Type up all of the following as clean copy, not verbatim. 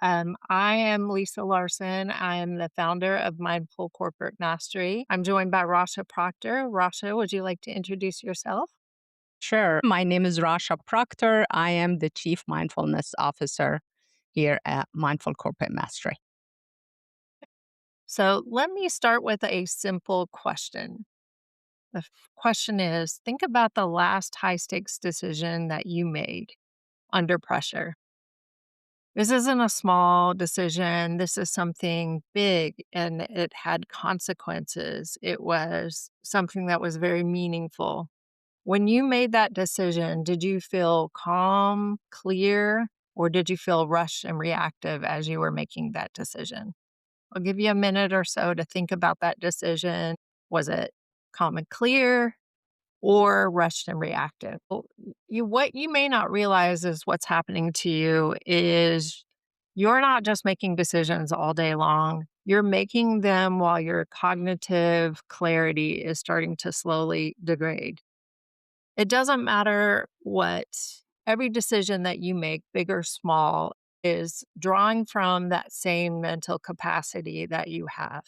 I am Lisa Larson. I am the founder of Mindful Corporate Mastery. I'm joined by Rasha Proctor. Rasha, would you like to introduce yourself? Sure. My name is Rasha Proctor. I am the Chief Mindfulness Officer here at Mindful Corporate Mastery. So, let me start with a simple question. Question is, think about the last high stakes decision that you made under pressure. This isn't a small decision. This is something big and it had consequences. It was something that was very meaningful. When you made that decision, did you feel calm, clear, or did you feel rushed and reactive as you were making that decision? I'll give you a minute or so to think about that decision. Was it calm and clear or rushed and reactive? What you may not realize is what's happening to you is you're not just making decisions all day long. You're making them while your cognitive clarity is starting to slowly degrade. It doesn't matter what every decision that you make, big or small, is drawing from that same mental capacity that you have.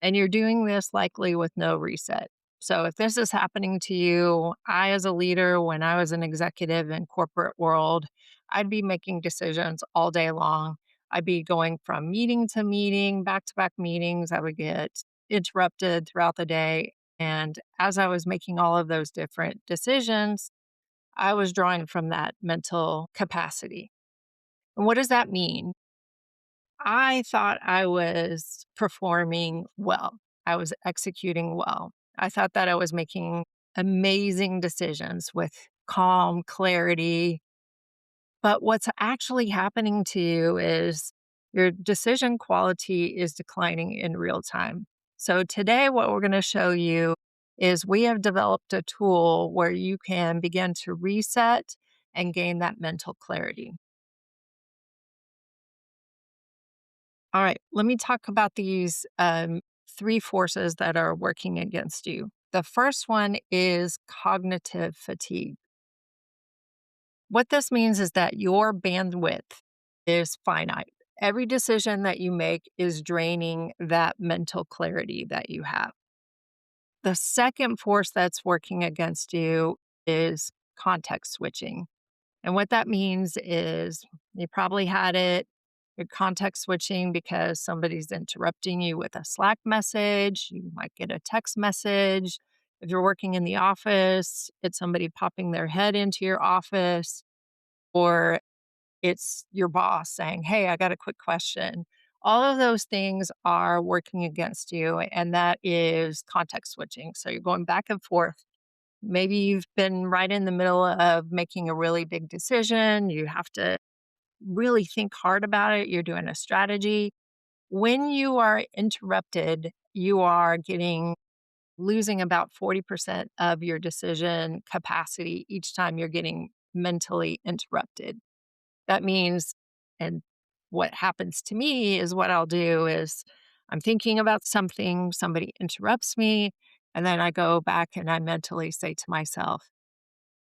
And you're doing this likely with no reset. So if this is happening to you, I as a leader, when I was an executive in corporate world, I'd be making decisions all day long. I'd be going from meeting to meeting, back to back meetings. I would get interrupted throughout the day. And as I was making all of those different decisions, I was drawing from that mental capacity. And what does that mean? I thought I was performing well. I was executing well. I thought that I was making amazing decisions with calm clarity. But what's actually happening to you is your decision quality is declining in real time. So, today, what we're going to show you is we have developed a tool where you can begin to reset and gain that mental clarity. All right, let me talk about these three forces that are working against you. The first one is cognitive fatigue. What this means is that your bandwidth is finite. Every decision that you make is draining that mental clarity that you have. The second force that's working against you is context switching. And what that means is you probably had it, you're context switching because somebody's interrupting you with a Slack message. You might get a text message. If you're working in the office, it's somebody popping their head into your office, or it's your boss saying, "Hey, I got a quick question." All of those things are working against you, and that is context switching. So you're going back and forth. Maybe you've been right in the middle of making a really big decision. You have to really think hard about it. You're doing a strategy. When you are interrupted, you are getting losing about 40% of your decision capacity each time you're getting mentally interrupted. That means, and what happens to me is what I'll do is I'm thinking about something, somebody interrupts me, and then I go back and I mentally say to myself,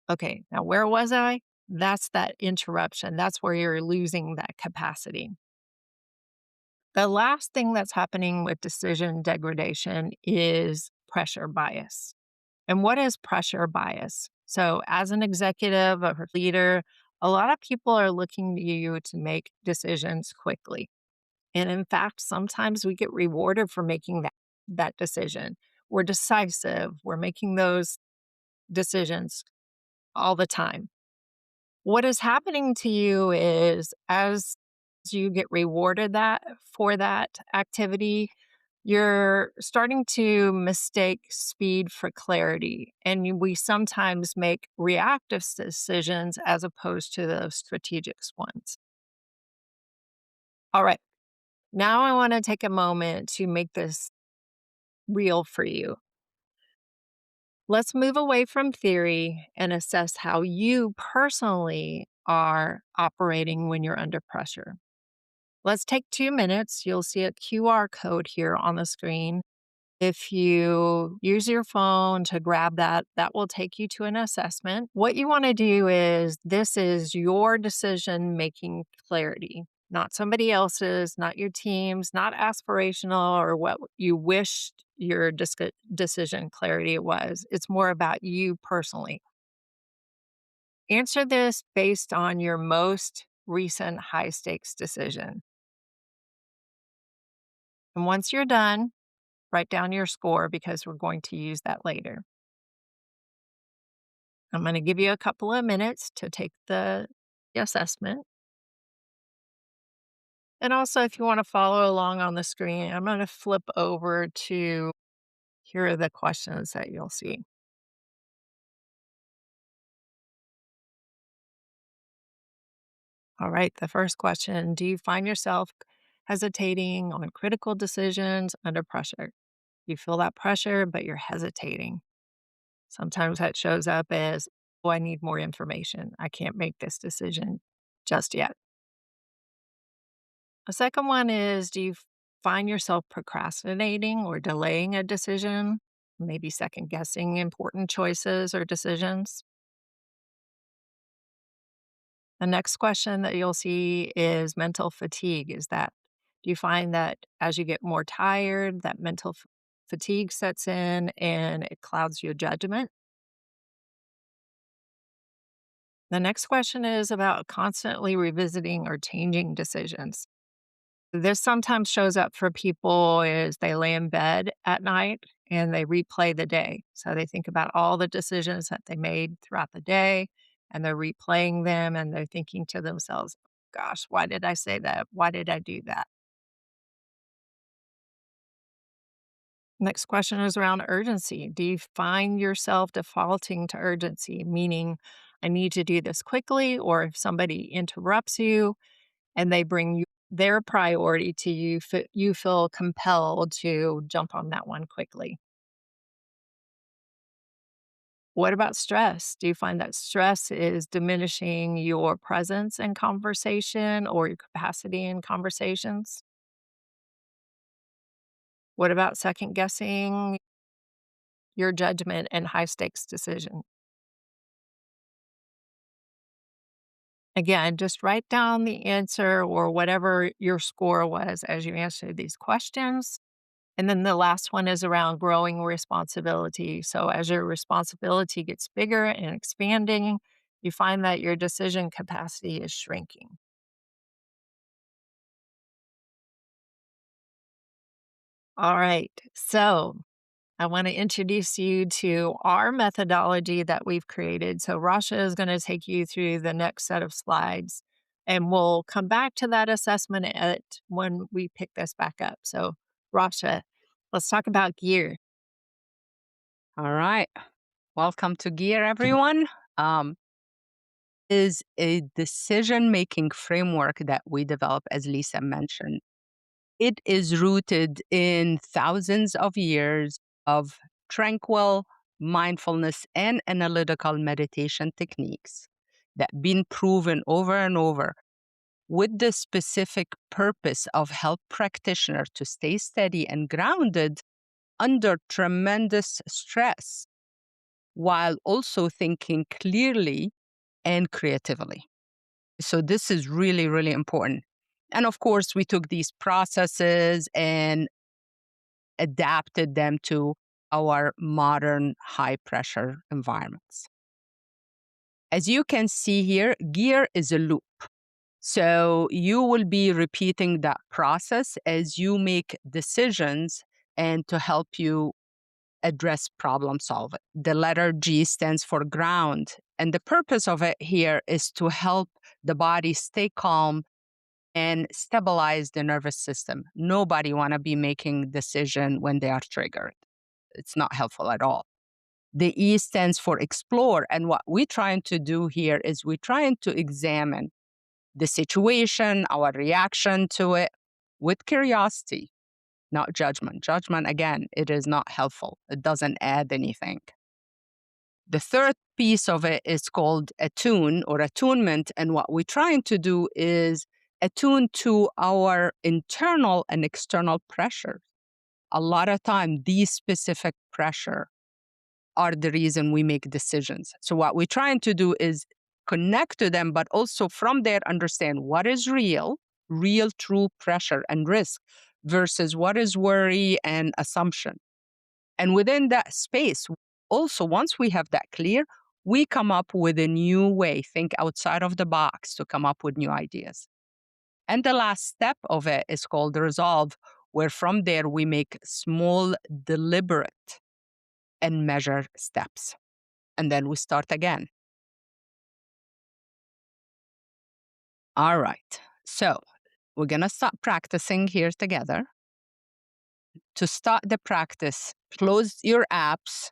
okay, now where was I? That's that interruption. That's where you're losing that capacity. The last thing that's happening with decision degradation is pressure bias. And what is pressure bias? So, as an executive or leader, a lot of people are looking to you to make decisions quickly. And in fact, sometimes we get rewarded for making that decision. We're decisive, we're making those decisions all the time. What is happening to you is as you get rewarded that for that activity, you're starting to mistake speed for clarity. And we sometimes make reactive decisions as opposed to the strategic ones. All right. Now I want to take a moment to make this real for you. Let's move away from theory and assess how you personally are operating when you're under pressure. Let's take 2 minutes. You'll see a QR code here on the screen. If you use your phone to grab that, that will take you to an assessment. What you want to do is this is your decision making clarity. not somebody else's, not your team's, not aspirational or what you wished your decision clarity was. It's more about you personally. Answer this based on your most recent high stakes decision. And once you're done, write down your score because we're going to use that later. I'm going to give you a couple of minutes to take the assessment. And also, if you want to follow along on the screen, I'm going to flip over to here are the questions that you'll see. All right, the first question: do you find yourself hesitating on critical decisions under pressure? You feel that pressure, but you're hesitating. Sometimes that shows up as, oh, I need more information. I can't make this decision just yet. The second one is, do you find yourself procrastinating or delaying a decision? Maybe second guessing important choices or decisions? The next question that you'll see is mental fatigue. Do you find that as you get more tired, that fatigue sets in and it clouds your judgment? The next question is about constantly revisiting or changing decisions. This sometimes shows up for people is they lay in bed at night and they replay the day. So they think about all the decisions that they made throughout the day and they're replaying them and they're thinking to themselves, gosh, why did I say that? Why did I do that? Next question is around urgency. Do you find yourself defaulting to urgency, meaning I need to do this quickly, or if somebody interrupts you, and they bring their priority to you, you feel compelled to jump on that one quickly. What about stress? Do you find that stress is diminishing your presence in conversation or your capacity in conversations? What about second guessing your judgment and high stakes decision? Again, just write down the answer or whatever your score was as you answer these questions. And then the last one is around growing responsibility. So, as your responsibility gets bigger and expanding, you find that your decision capacity is shrinking. All right. So, I want to introduce you to our methodology that we've created. So, Rasha is going to take you through the next set of slides, and we'll come back to that assessment at when we pick this back up. So, Rasha, let's talk about gear. All right. Welcome to Gear, everyone. Um, is a decision-making framework that we develop, as Lisa mentioned. It is rooted in thousands of years of tranquil mindfulness and analytical meditation techniques that been proven over and over with the specific purpose of help practitioner to stay steady and grounded under tremendous stress while also thinking clearly and creatively. So this is really, really important. And of course, we took these processes and adapted them to our modern high pressure environments. As you can see here, gear is a loop. So you will be repeating that process as you make decisions and to help you address problem solving. The letter G stands for ground. And the purpose of it here is to help the body stay calm and stabilize the nervous system. Nobody want to be making decision when they are triggered. It's not helpful at all. The E stands for explore. And what we're trying to do here is we're trying to examine the situation, our reaction to it with curiosity, not judgment. Judgment, again, it is not helpful. It doesn't add anything. The third piece of it is called attune or attunement. And what we're trying to do is attune to our internal and external pressures. A lot of time, these specific pressure are the reason we make decisions. So what we're trying to do is connect to them, but also from there understand what is real real true pressure and risk versus what is worry and assumption. And within that space, also, once we have that clear, we come up with a new way, think outside of the box to come up with new ideas. And the last step of it is called resolve, where from there we make small, deliberate, and measure steps. And then we start again. All right. So we're going to start practicing here together. To start the practice, close your apps,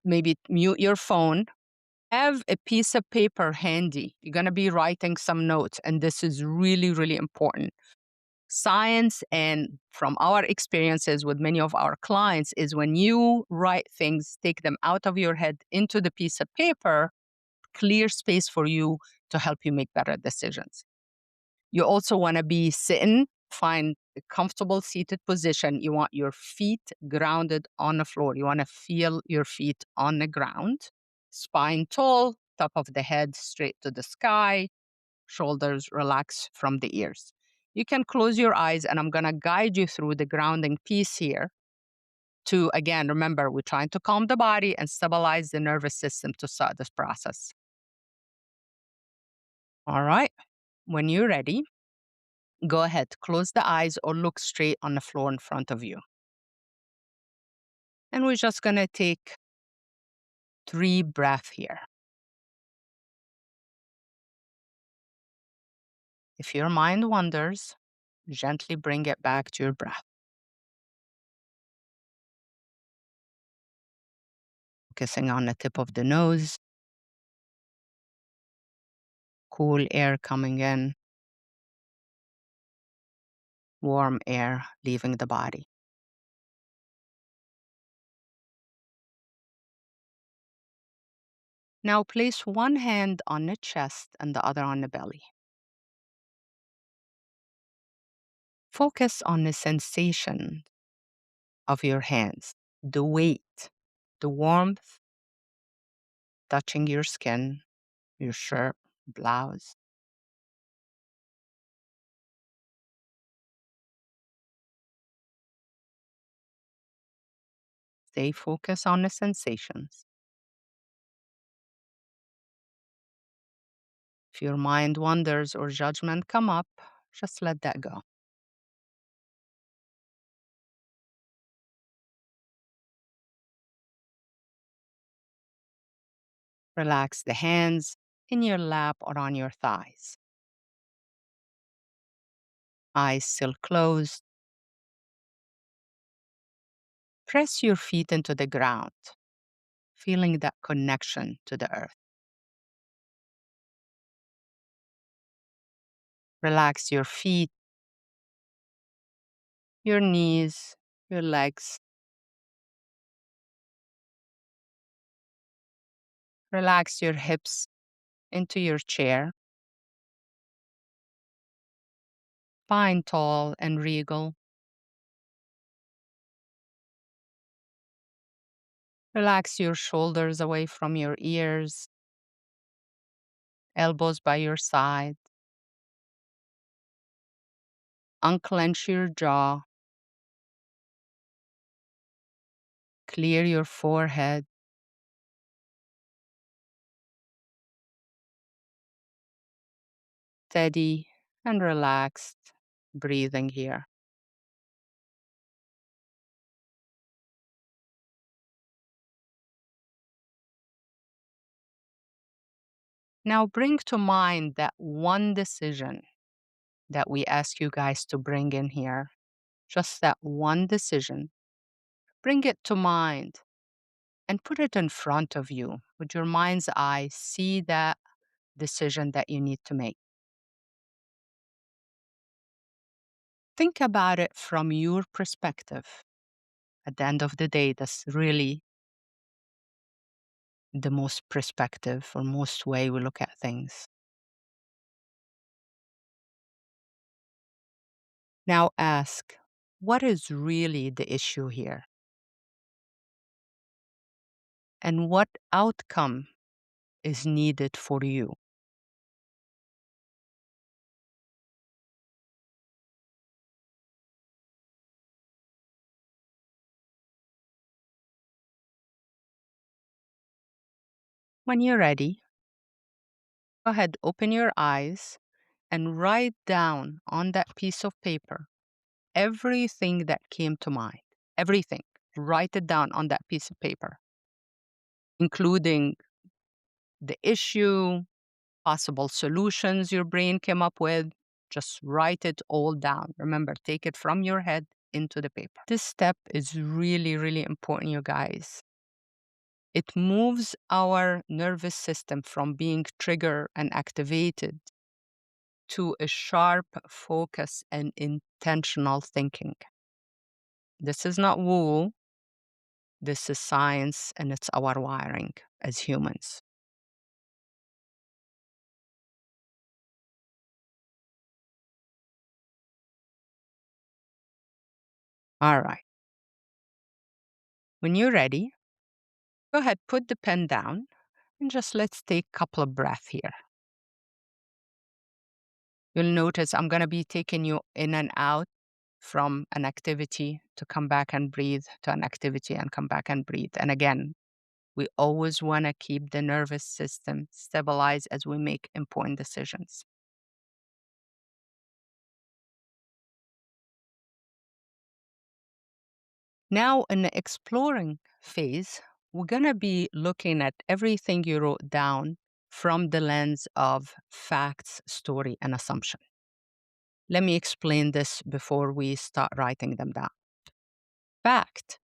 maybe mute your phone. Have a piece of paper handy. You're going to be writing some notes, and this is really, really important. Science and from our experiences with many of our clients is when you write things, take them out of your head into the piece of paper, clear space for you to help you make better decisions. You also want to be sitting, find a comfortable seated position. You want your feet grounded on the floor. You want to feel your feet on the ground, spine tall, top of the head straight to the sky, shoulders relax from the ears. You can close your eyes, and I'm going to guide you through the grounding piece here. To again, remember, we're trying to calm the body and stabilize the nervous system to start this process. All right. When you're ready, go ahead, close the eyes or look straight on the floor in front of you. And we're just going to take 3 breaths here. If your mind wanders, gently bring it back to your breath. Focusing on the tip of the nose, cool air coming in, warm air leaving the body. Now place one hand on the chest and the other on the belly. Focus on the sensation of your hands, the weight, the warmth touching your skin, your shirt, blouse. Stay focused on the sensations. If your mind wanders or judgment come up, just let that go. Relax the hands in your lap or on your thighs. Eyes still closed. Press your feet into the ground, feeling that connection to the earth. Relax your feet, your knees, your legs. Relax your hips into your chair. Spine tall and regal. Relax your shoulders away from your ears, elbows by your side. Unclench your jaw. Clear your forehead. Steady and relaxed breathing here. Now bring to mind that one decision that we ask you guys to bring in here. Just that one decision. Bring it to mind and put it in front of you with your mind's eye. See that decision that you need to make. Think about it from your perspective. At the end of the day, that's really the most perspective or most way we look at things. Now ask, what is really the issue here? And what outcome is needed for you? When you're ready, go ahead, open your eyes and write down on that piece of paper everything that came to mind. Everything. Write it down on that piece of paper, including the issue, possible solutions your brain came up with. Just write it all down. Remember, take it from your head into the paper. This step is really, really important, you guys. It moves our nervous system from being triggered and activated to a sharp focus and intentional thinking. This is not woo, this is science, and it's our wiring as humans. All right. When you're ready, go ahead, put the pen down, and just let's take a couple of breaths here. You'll notice I'm going to be taking you in and out from an activity to come back and breathe, to an activity and come back and breathe. And again, we always want to keep the nervous system stabilized as we make important decisions. Now, in the exploring phase, we're going to be looking at everything you wrote down from the lens of facts, story, and assumption. Let me explain this before we start writing them down. Fact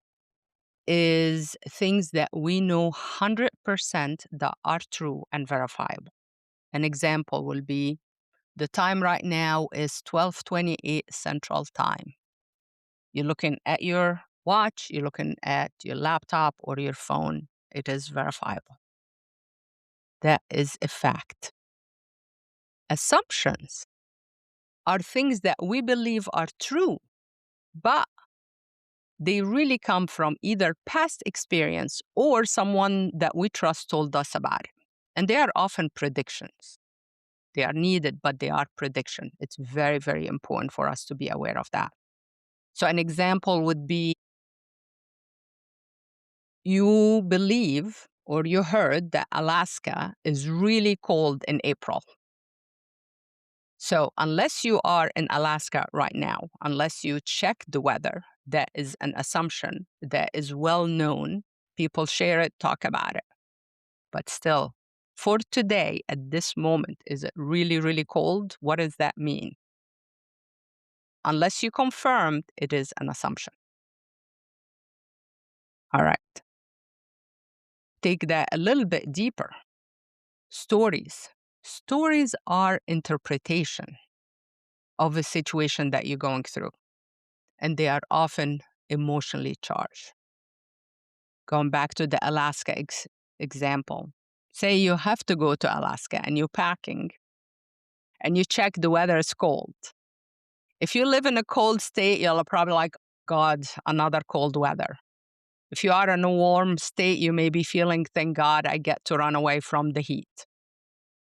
is things that we know 100% that are true and verifiable. An example will be the time right now is 12:28 Central Time. You're looking at your watch, you're looking at your laptop or your phone. It is verifiable. That is a fact. Assumptions are things that we believe are true, but they really come from either past experience or someone that we trust told us about it. And they are often predictions. They are needed, but they are prediction. It's very, very important for us to be aware of that. So an example would be you believe or you heard that Alaska is really cold in April. So unless you are in Alaska right now, unless you check the weather, that is an assumption that is well known. People share it, talk about it. But still, for today, at this moment, is it really, really cold? What does that mean? Unless you confirmed, it is an assumption. All right. Take that a little bit deeper. Stories. Stories are interpretation of a situation that you're going through, and they are often emotionally charged. Going back to the Alaska example, say you have to go to Alaska and you're packing and you check the weather is cold. If you live in a cold state, you'll probably like, God, another cold weather. If you are in a warm state, you may be feeling, thank God, I get to run away from the heat.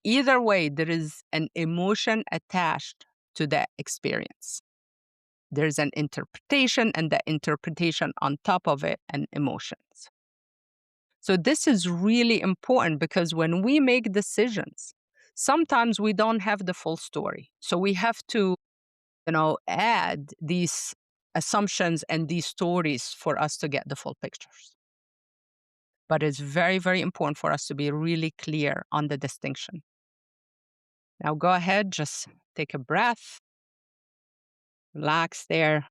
Either way, there is an emotion attached to that experience. There's an interpretation, and the interpretation on top of it, and emotions. So this is really important because when we make decisions, sometimes we don't have the full story. So we have to, add these assumptions and these stories for us to get the full pictures. But it's very, very important for us to be really clear on the distinction. Now go ahead, just take a breath, relax there.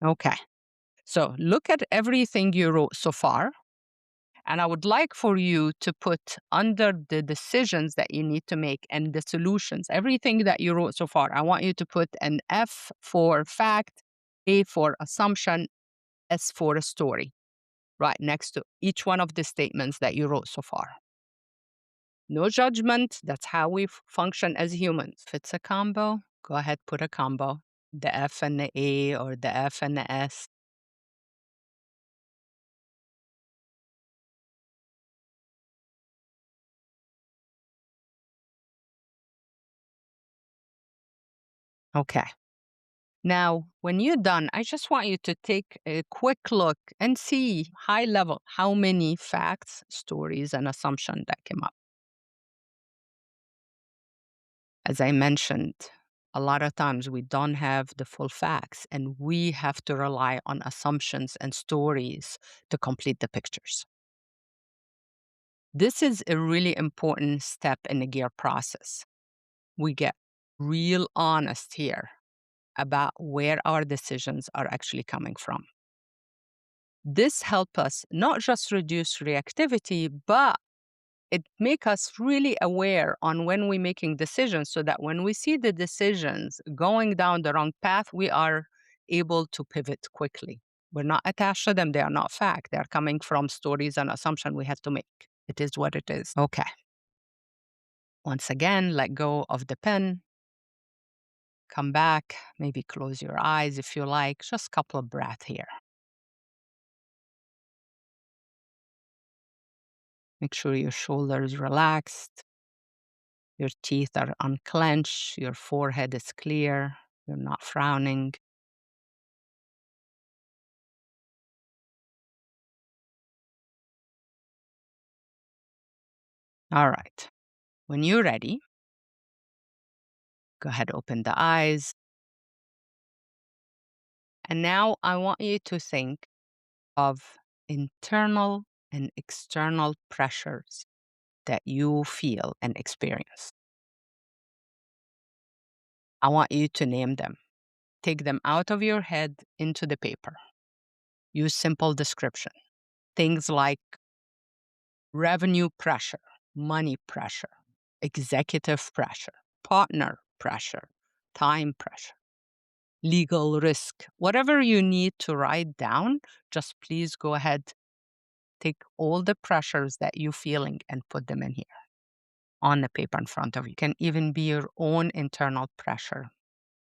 Okay. So look at everything you wrote so far. And I would like for you to put under the decisions that you need to make and the solutions, everything that you wrote so far, I want you to put an F for fact, A for assumption, S for a story, right next to each one of the statements that you wrote so far. No judgment. That's how we function as humans. If it's a combo, go ahead, put a combo. The F and the A or the F and the S. Okay. Now, when you're done, I just want you to take a quick look and see high level how many facts, stories, and assumptions that came up. As I mentioned, a lot of times we don't have the full facts and we have to rely on assumptions and stories to complete the pictures. This is a really important step in the gear process. We get real honest here about where our decisions are actually coming from. This helps us not just reduce reactivity, but it make us really aware on when we're making decisions so that when we see the decisions going down the wrong path, we are able to pivot quickly. We're not attached to them. They are not fact. They are coming from stories and assumptions we have to make. It is what it is. Okay. Once again, let go of the pen. Come back. Maybe close your eyes if you like. Just a couple of breaths here. Make sure your shoulders relaxed. Your teeth are unclenched, your forehead is clear, you're not frowning. All right. When you're ready, go ahead, open the eyes. And now I want you to think of internal and external pressures that you feel and experience. I want you to name them. Take them out of your head into the paper. Use simple description. Things like revenue pressure, money pressure, executive pressure, partner pressure, time pressure, legal risk, whatever you need to write down, just please go ahead, take all the pressures that you're feeling and put them in here on the paper in front of you. Can even be your own internal pressure,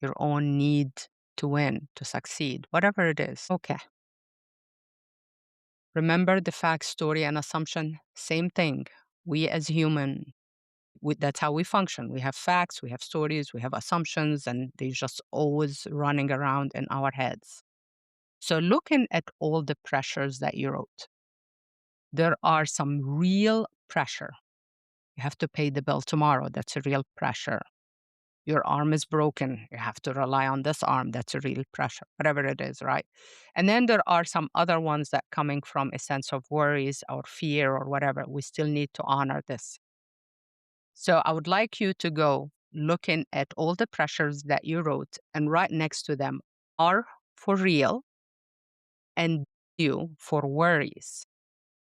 your own need to win, to succeed, whatever it is. Okay. Remember the fact, story, and assumption, same thing. We as human, that's how we function. We have facts, we have stories, we have assumptions, and they just always running around in our heads. So, looking at all the pressures that you wrote, there are some real pressure. You have to pay the bill tomorrow. That's a real pressure. Your arm is broken. You have to rely on this arm. That's a real pressure, whatever it is, right? And then there are some other ones that coming from a sense of worries or fear or whatever. We still need to honor this. So I would like you to go looking at all the pressures that you wrote and right next to them are for real and you for worries,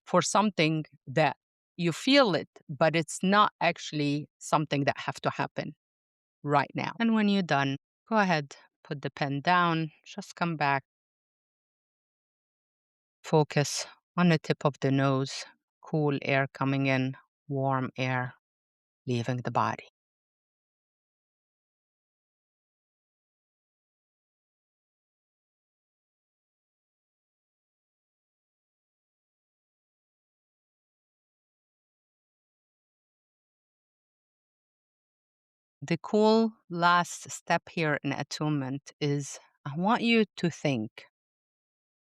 for something that you feel it, but it's not actually something that have to happen right now. And when you're done, go ahead, put the pen down, just come back, focus on the tip of the nose, cool air coming in, warm air leaving the body. The cool last step here in attunement is I want you to think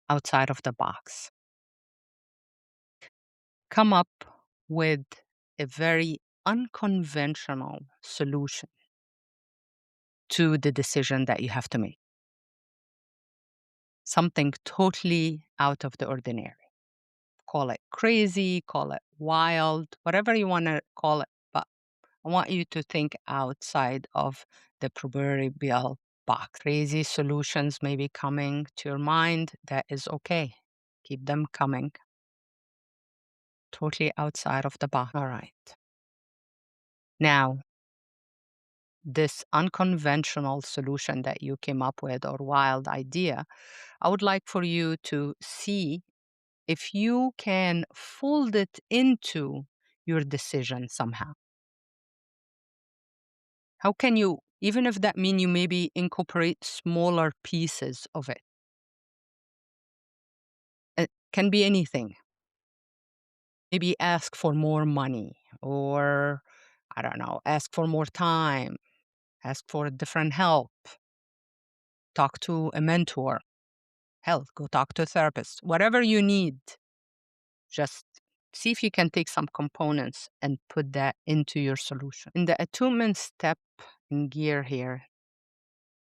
outside of the box. Come up with a very unconventional solution to the decision that you have to make. Something totally out of the ordinary. Call it crazy, call it wild, whatever you want to call it. But I want you to think outside of the proverbial box. Crazy solutions may be coming to your mind. That is okay. Keep them coming. Totally outside of the box. All right. Now, this unconventional solution that you came up with or wild idea, I would like for you to see if you can fold it into your decision somehow. How can you, even if that mean you maybe incorporate smaller pieces of it? It can be anything. Maybe ask for more money or I don't know, ask for more time, ask for different help. talk to a mentor. Hell, go talk to a therapist. Whatever you need, just see if you can take some components and put that into your solution. In the attunement step in gear here,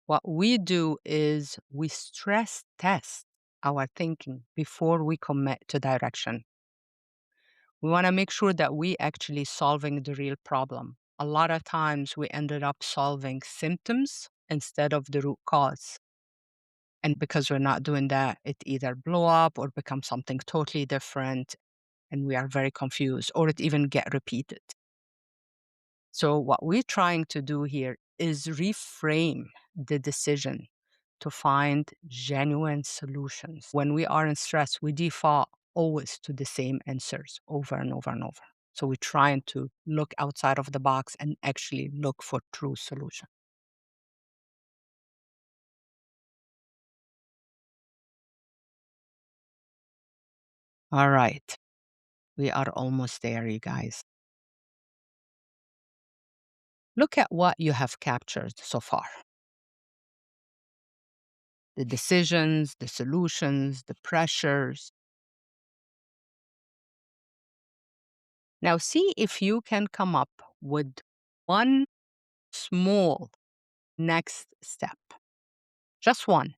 what we do is we stress test our thinking before we commit to direction. We want to make sure that we actually solving the real problem. A lot of times we ended up solving symptoms instead of the root cause. And because we're not doing that, it either blow up or become something totally different and we are very confused, or it even get repeated. So what we're trying to do here is reframe the decision to find genuine solutions. When we are in stress, we default always to the same answers over and over and over. So we're trying to look outside of the box and actually look for true solution. All right, we are almost there, you guys. Look at what you have captured so far: the decisions, the solutions, the pressures. Now, see if you can come up with one small next step, just one,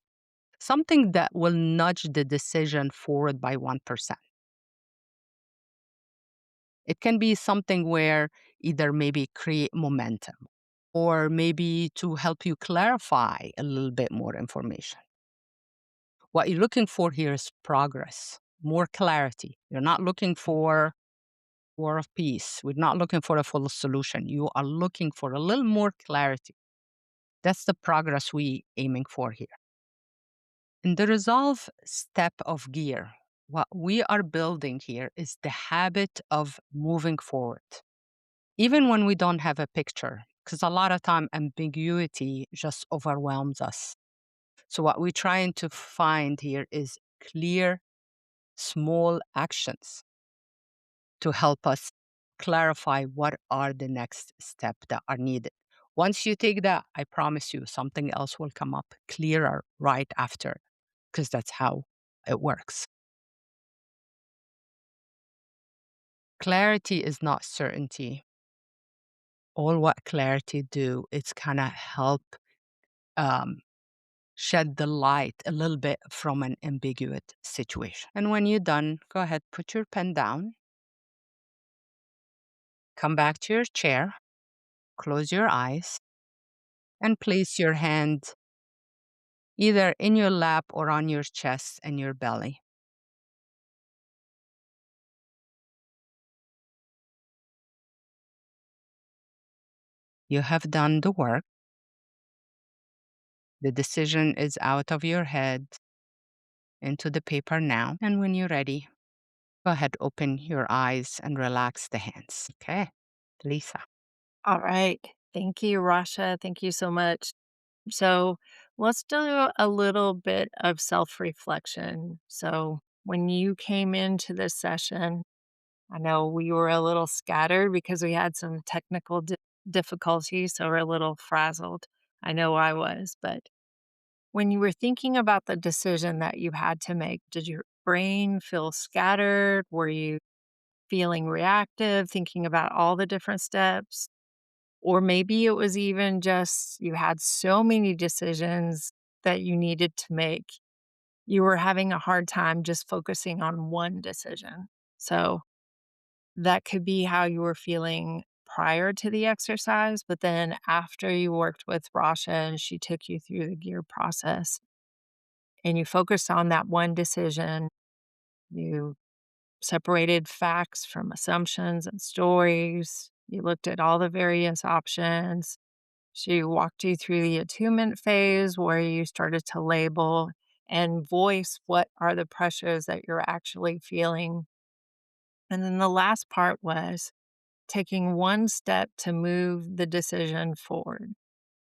something that will nudge the decision forward by 1%. It can be something where either maybe create momentum or maybe to help you clarify a little bit more information. What you're looking for here is progress, more clarity. You're not looking for war of peace. We're not looking for a full solution. You are looking for a little more clarity. That's the progress we aiming for here. In the resolve step of gear, what we are building here is the habit of moving forward, even when we don't have a picture, because a lot of time ambiguity just overwhelms us. So what we're trying to find here is clear, small actions to help us clarify what are the next steps that are needed. Once you take that, I promise you something else will come up clearer right after, because that's how it works. Clarity is not certainty. All what clarity do is kind of help um, shed the light a little bit from an ambiguous situation. And when you're done, go ahead, put your pen down, come back to your chair, close your eyes, and place your hand either in your lap or on your chest and your belly. You have done the work. The decision is out of your head into the paper now. And when you're ready, go ahead, open your eyes and relax the hands. Okay, Lisa. All right. Thank you, Rasha. Thank you so much. So let's do a little bit of self reflection. So, when you came into this session, I know we were a little scattered because we had some technical difficulties, so we're a little frazzled. I know I was, but when you were thinking about the decision that you had to make, did your brain feel scattered? Were you feeling reactive, thinking about all the different steps? Or maybe it was even just you had so many decisions that you needed to make. You were having a hard time just focusing on one decision. So that could be how you were feeling prior to the exercise, but then after you worked with Rasha and she took you through the gear process and you focused on that one decision, you separated facts from assumptions and stories. You looked at all the various options. She walked you through the attunement phase where you started to label and voice what are the pressures that you're actually feeling. And then the last part was taking one step to move the decision forward.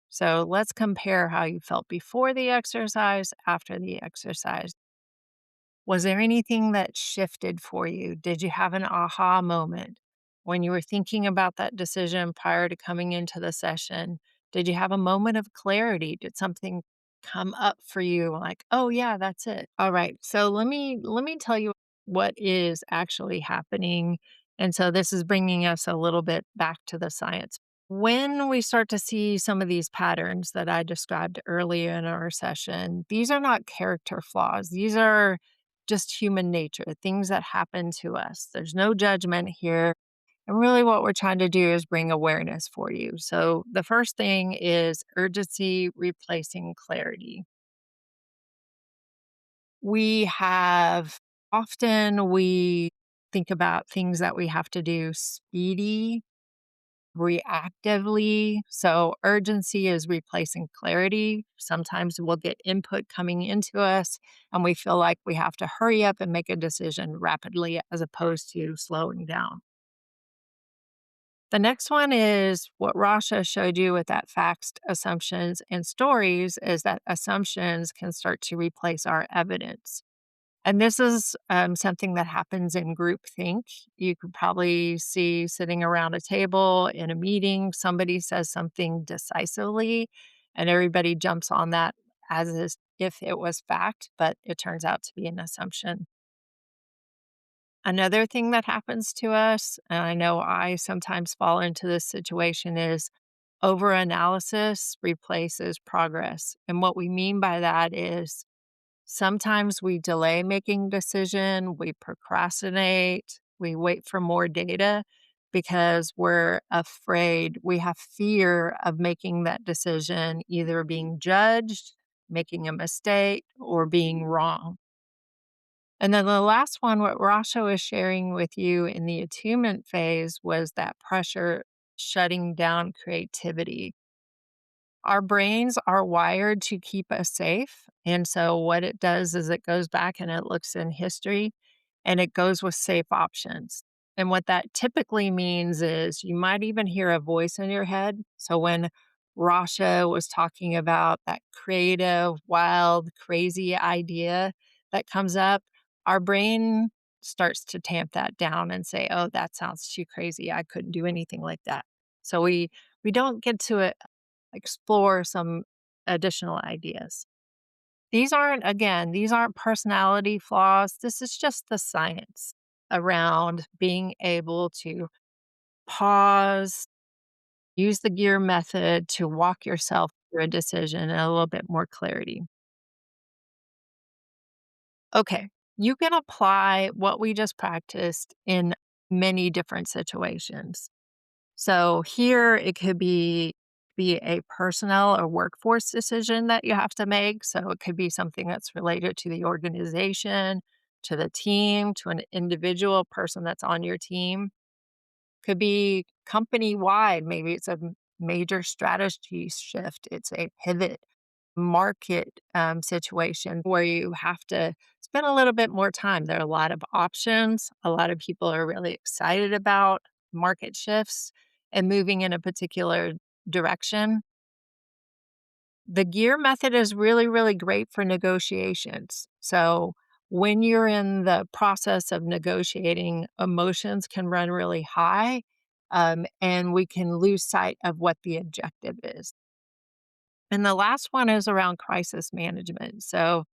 So let's compare how you felt before the exercise, after the exercise. Was there anything that shifted for you? Did you have an aha moment when you were thinking about that decision prior to coming into the session? Did you have a moment of clarity? Did something come up for you like, "Oh yeah, that's it." All right. So let me tell you what is actually happening. And so this is bringing us a little bit back to the science. When we start to see some of these patterns that I described earlier in our session, these are not character flaws. These are just human nature, things that happen to us. There's no judgment here. And really, what we're trying to do is bring awareness for you. So, the first thing is urgency replacing clarity. We have often we think about things that we have to do speedy, reactively. So, urgency is replacing clarity. Sometimes we'll get input coming into us, and we feel like we have to hurry up and make a decision rapidly as opposed to slowing down. The next one is what Rasha showed you with that facts, assumptions, and stories is that assumptions can start to replace our evidence. And this is something that happens in groupthink. You could probably see sitting around a table in a meeting, somebody says something decisively, and everybody jumps on that if it was fact, but it turns out to be an assumption. Another thing that happens to us, and I know I sometimes fall into this situation, is overanalysis replaces progress. And what we mean by that is sometimes we delay making decision, we procrastinate, we wait for more data because we're afraid, we have fear of making that decision, either being judged, making a mistake, or being wrong. And then the last one, what Rasha was sharing with you in the attunement phase was that pressure shutting down creativity. Our brains are wired to keep us safe. And so what it does is it goes back and it looks in history and it goes with safe options. And what that typically means is you might even hear a voice in your head. So when Rasha was talking about that creative, wild, crazy idea that comes up, our brain starts to tamp that down and say, "Oh, that sounds too crazy. I couldn't do anything like that." So we don't get to explore some additional ideas. These aren't personality flaws. This is just the science around being able to pause, use the gear method to walk yourself through a decision and a little bit more clarity. Okay, you can apply what we just practiced in many different situations. So here it could be a personnel or workforce decision that you have to make. So it could be something that's related to the organization, to the team, to an individual person that's on your team. Could be company wide. Maybe it's a major strategy shift. It's a pivot market situation where you have to spend a little bit more time. There are a lot of options. A lot of people are really excited about market shifts and moving in a particular direction. The gear method is really, really great for negotiations. So, when you're in the process of negotiating, emotions can run really high, and we can lose sight of what the objective is. And the last one is around crisis management. So,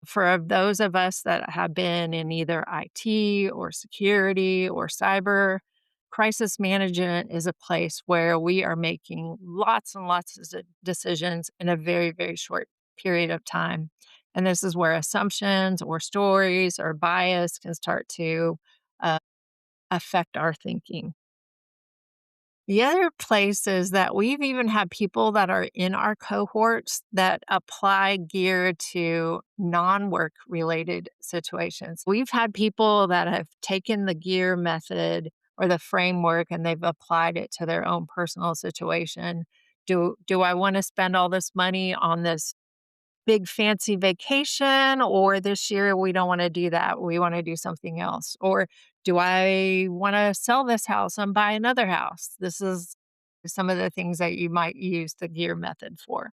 for those of us that have been in either IT or security or cyber, crisis management is a place where we are making lots and lots of decisions in a very, very short period of time. And this is where assumptions or stories or bias can start to uh, affect our thinking. The other place is that we've even had people that are in our cohorts that apply gear to non-work related situations. We've had people that have taken the gear method or the framework and they've applied it to their own personal situation. Do I want to spend all this money on this big fancy vacation, or this year we don't want to do that. We want to do something else. Or do I want to sell this house and buy another house? This is some of the things that you might use the gear method for.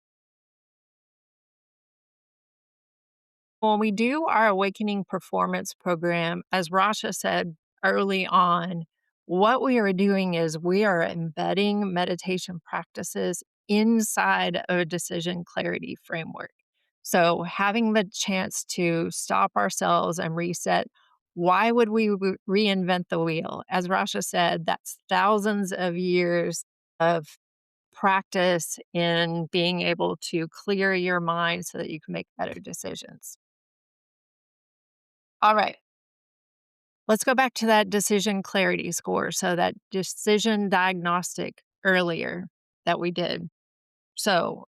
When we do our awakening performance program, as Rasha said early on, what we are doing is we are embedding meditation practices inside of a decision clarity framework. So, having the chance to stop ourselves and reset, why would we reinvent the wheel? As Rasha said, that's thousands of years of practice in being able to clear your mind so that you can make better decisions. All right, let's go back to that decision clarity score. So, that decision diagnostic earlier that we did. So,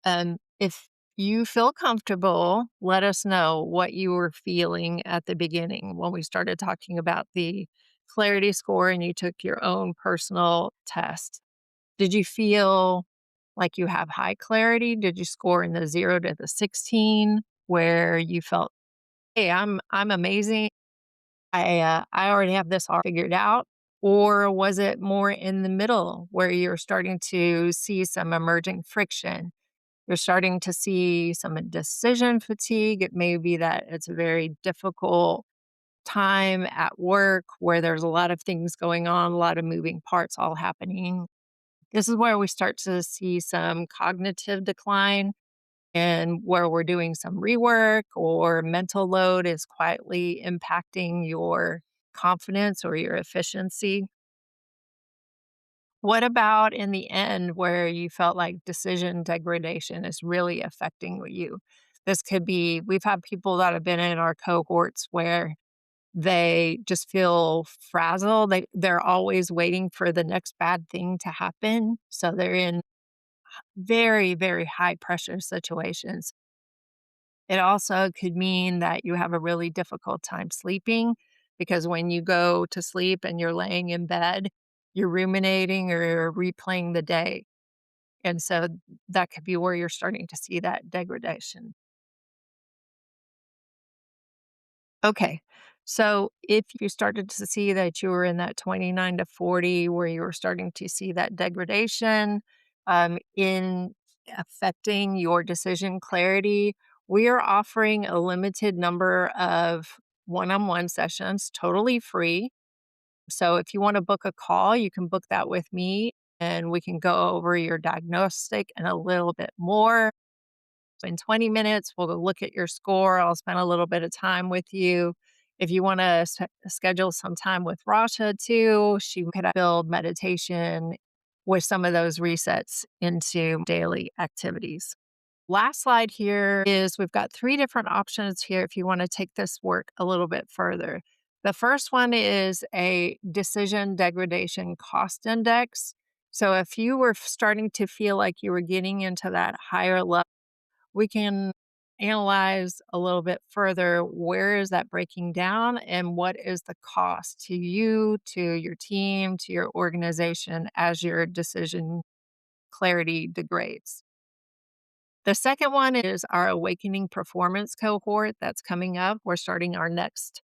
if you feel comfortable, let us know what you were feeling at the beginning when we started talking about the clarity score and you took your own personal test. Did you feel like you have high clarity? Did you score in the 0 to the 16 where you felt, "Hey, I'm amazing. I already have this all figured out," or was it more in the middle where you're starting to see some emerging friction? You're starting to see some decision fatigue. It may be that it's a very difficult time at work where there's a lot of things going on, a lot of moving parts all happening. This is where we start to see some cognitive decline and where we're doing some rework or mental load is quietly impacting your confidence or your efficiency. What about in the end where you felt like decision degradation is really affecting you? This could be, we've had people that have been in our cohorts where they just feel frazzled. They're always waiting for the next bad thing to happen. So they're in very, very high pressure situations. It also could mean that you have a really difficult time sleeping because when you go to sleep and you're laying in bed, you're ruminating or you're replaying the day. And so that could be where you're starting to see that degradation. Okay. So if you started to see that you were in that 29 to 40 where you were starting to see that degradation in affecting your decision clarity, we are offering a limited number of one on one sessions totally free. So if you want to book a call, you can book that with me and we can go over your diagnostic and a little bit more. In 20 minutes, we'll go look at your score. I'll spend a little bit of time with you. If you want to schedule some time with Rasha too, she could build meditation with some of those resets into daily activities. Last slide here is we've got three different options here if you want to take this work a little bit further. The first one is a decision degradation cost index. So if you were starting to feel like you were getting into that higher level, we can analyze a little bit further where is that breaking down and what is the cost to you, to your team, to your organization as your decision clarity degrades. The second one is our Awakening Performance cohort that's coming up. We're starting our next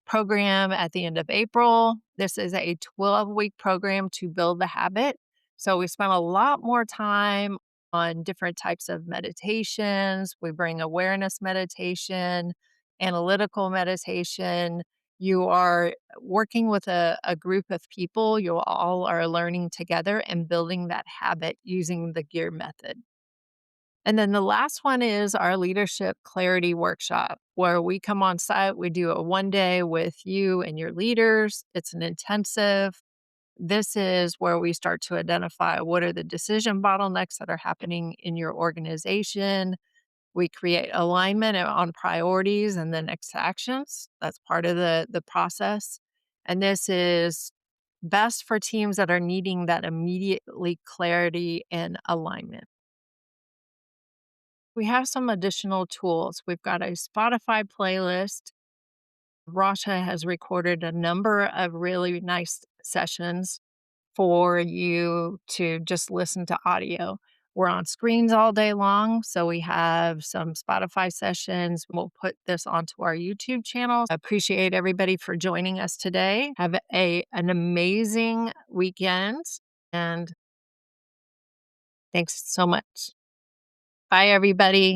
program at the end of April. This is a 12-week program to build the habit. So we spent a lot more time on different types of meditations. We bring awareness meditation, analytical meditation. You are working with a group of people. You all are learning together and building that habit using the gear method. And then the last one is our leadership clarity workshop, where we come on site. We do a 1 day with you and your leaders. It's an intensive. This is where we start to identify what are the decision bottlenecks that are happening in your organization. We create alignment on priorities and the next actions. That's part of the process. And this is best for teams that are needing that immediately clarity and alignment. We have some additional tools. We've got a Spotify playlist. Rasha has recorded a number of really nice sessions for you to just listen to audio. We're on screens all day long, so we have some Spotify sessions. We'll put this onto our YouTube channel. I appreciate everybody for joining us today. Have an amazing weekend and thanks so much. Bye everybody.